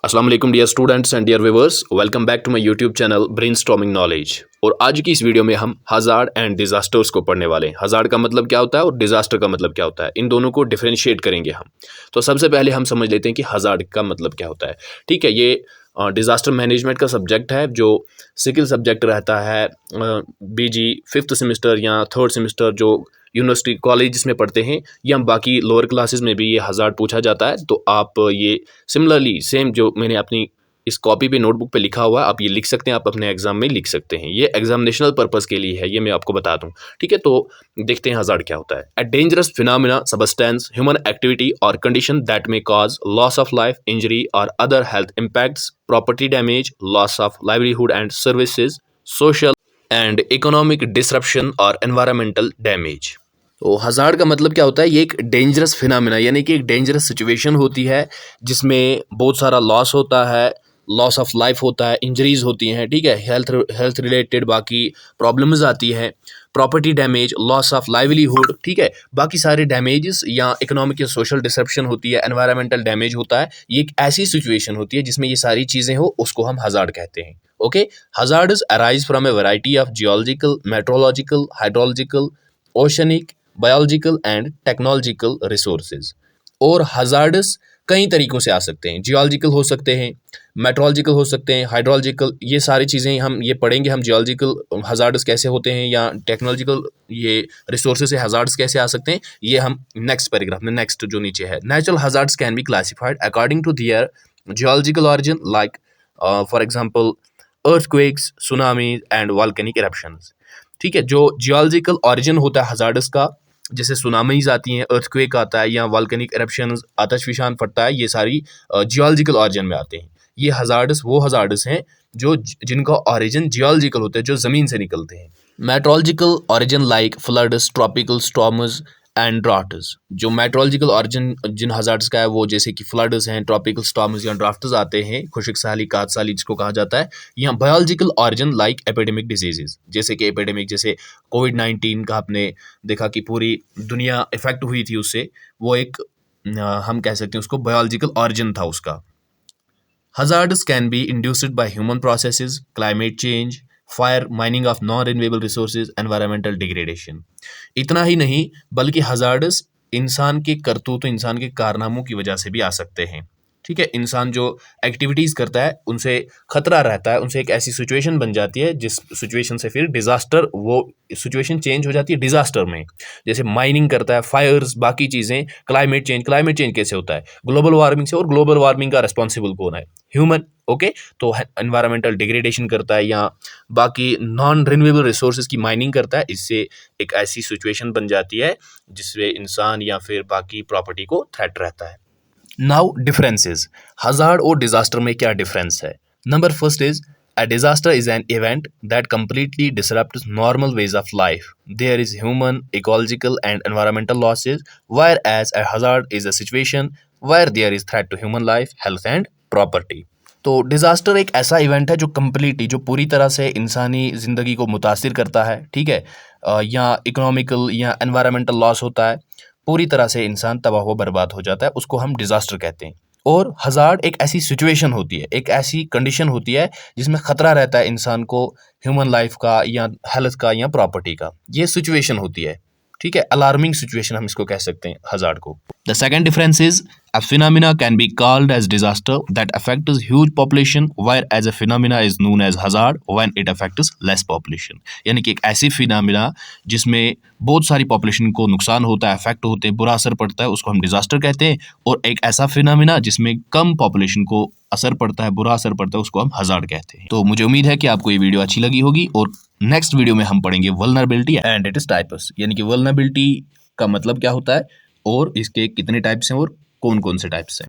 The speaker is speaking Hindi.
अस्सलाम वालेकुम dear students and dear viewers, welcome back to my YouTube channel brainstorming knowledge. और आज की इस वीडियो में हम हज़ार्ड एंड डिज़ास्टर्स को पढ़ने वाले हैं। हज़ार्ड का मतलब क्या होता है और डिज़ास्टर का मतलब क्या होता है, इन दोनों को डिफरेंशिएट करेंगे हम। तो सबसे पहले हम समझ लेते हैं कि हज़ार्ड का मतलब क्या होता है। ठीक है, ये डिज़ास्टर मैनेजमेंट का सब्जेक्ट है जो सिकिल सब्जेक्ट रहता है बीजी फिफ्थ सेमेस्टर या थर्ड सेमेस्टर जो यूनिवर्सिटी कॉलेज में पढ़ते हैं, या बाकी लोअर क्लासेस में भी ये हज़ार्ड पूछा जाता है। तो आप ये सिमिलरली सेम जो मैंने अपनी इस कॉपी पे नोटबुक पे लिखा हुआ है आप ये लिख सकते हैं, आप अपने एग्जाम में लिख सकते हैं। ये एग्जामिनेशनल पर्पस के लिए है, ये मैं आपको बता दूं। ठीक है, तो देखते हैं हज़ार्ड क्या होता है। A dangerous phenomena, substance, human activity और condition that may cause loss of life, injury और other health impacts, property damage, loss of livelihood and services, social and economic disruption और एनवायरमेंटल डैमेज। तो हज़ार्ड का मतलब क्या होता है, ये एक डेंजरस फिनोमेना यानी कि एक डेंजरस सिचुएशन होती है जिसमें बहुत सारा लॉस होता है, लॉस ऑफ लाइफ होता है, इंजरीज होती हैं। ठीक है, हेल्थ रिलेटेड बाकी प्रॉब्लम्स आती हैं, property damage, loss of livelihood. ठीक है, बाकी सारे डैमेजेस या इकोनॉमिक या सोशल डिसरप्शन होती है, एनवायरमेंटल डैमेज होता है। ये एक ऐसी सिचुएशन होती है जिसमें ये सारी चीज़ें हो, उसको हम हज़ार्ड कहते हैं। Okay, hazards arise from a variety of geological, meteorological, hydrological, oceanic, biological and technological resources. और हज़ार्ड्स कई तरीक़ों से आ सकते हैं। जियोलॉजिकल हो सकते हैं, मेट्रोलॉजिकल हो सकते हैं, हाइड्रोलॉजिकल, ये सारी चीज़ें हम ये पढ़ेंगे। हम जियोलॉजिकल हज़ार्ड्स कैसे होते हैं या टेक्नोलॉजिकल ये रिसोर्सेज से हज़ार्ड्स कैसे आ सकते हैं, ये हम नेक्स्ट पैराग्राफ में, नेक्स्ट जो नीचे है। Natural hazards can be classified according to their geological origin, like for example earthquakes, tsunamis and volcanic eruptions. ठीक है, जो जियोलॉजिकल ऑरिजिन होता है हज़ार्ड्स का, जैसे सुनामीज आती हैं, अर्थक्वेक आता है या वॉल्केनिक इरप्शंस, आतशफशान फटता है, ये सारी जियोलॉजिकल ऑरिजिन में आते हैं। ये हज़ार्ड्स वो हज़ार्ड्स हैं जो जिनका ऑरिजिन जियोलॉजिकल होता है, जो ज़मीन से निकलते हैं। Meteorological origin like floods, tropical storms and droughts. जो मेट्रोलॉजिकल ऑरिजिन जिन हज़ार्ड्स का है वो जैसे कि फ्लड्स हैं, ट्रॉपिकल स्टॉर्म्स या ड्राफ्ट्स आते हैं, खुशक साली, कात साली जिसको कहा जाता है। या biological origin like epidemic diseases, जैसे कि एपिडेमिक, जैसे कोविड-19 का आपने देखा कि पूरी दुनिया इफेक्ट हुई थी उससे, वो एक हम कह सकते हैं उसको बायोलॉजिकल ऑरिजिन था उसका। Hazards can be induced by human processes, climate change, fire, mining of non renewable resources, environmental degradation. इतना ही नहीं बल्कि हज़ार्ड्स इंसान के करतूत, इंसान के कारनामों की वजह से भी आ सकते हैं। ठीक है, इंसान जो एक्टिविटीज़ करता है उनसे खतरा रहता है, उनसे एक ऐसी सिचुएशन बन जाती है जिस सिचुएशन से फिर डिज़ास्टर, वो सिचुएशन चेंज हो जाती है डिज़ास्टर में। जैसे माइनिंग करता है, फायर्स, बाकी चीज़ें, क्लाइमेट चेंज कैसे होता है, ग्लोबल वार्मिंग से। और ग्लोबल वार्मिंग का रिस्पॉन्सिबल कौन है, ह्यूमन। ओके, तो एनवायरमेंटल डिग्रेडेशन करता है या बाकी नॉन रिन्यूएबल रिसोर्सेज की माइनिंग करता है, इससे एक ऐसी सिचुएशन बन जाती है जिससे इंसान या फिर बाकी प्रॉपर्टी को थ्रेट रहता है। नाउ डिफरेंसेस, हज़ार्ड और डिजास्टर में क्या डिफरेंस है। Number first is a disaster is an event that completely disrupts normal ways of life. There is human, ecological and environmental losses, whereas a hazard is a situation where there is threat to human life, health and property. तो डिज़ास्टर एक ऐसा इवेंट है जो कम्प्लीटली, जो पूरी तरह से इंसानी ज़िंदगी को मुतासिर करता है। ठीक है, या इकोनॉमिकल या एनवायरमेंटल लॉस होता है, पूरी तरह से इंसान तबाह व बर्बाद हो जाता है, उसको हम डिज़ास्टर कहते हैं। और हज़ार्ड एक ऐसी सिचुएशन होती है, एक ऐसी कंडीशन होती है जिसमें ख़तरा रहता है इंसान को, ह्यूमन लाइफ का या हेल्थ का या प्रॉपर्टी का, ये सिचुएशन होती है। ठीक है, अलार्मिंग सिचुएशन हम इसको कह सकते हैं हज़ार्ड को। The second difference is a phenomena can be called as disaster that affects huge population, whereas a phenomena is known as hazard when it affects less population. यानी कि एक ऐसी फिनोमिना जिसमें बहुत सारी पॉपुलेशन को नुकसान होता है, अफेक्ट होते हैं, बुरा असर पड़ता है, उसको हम डिजास्टर कहते हैं। और एक ऐसा फिनोमिना जिसमें कम पॉपुलेशन को असर पड़ता है, बुरा असर पड़ता है, उसको हम हज़ार्ड कहते हैं। तो मुझे उम्मीद है कि आपको ये वीडियो अच्छी लगी होगी। और नेक्स्ट वीडियो में हम पढ़ेंगे वल्नरेबिलिटी एंड इट्स टाइप्स, यानी कि वल्नरेबिलिटी का मतलब क्या होता है और इसके कितने टाइप्स हैं और कौन कौन से टाइप्स हैं।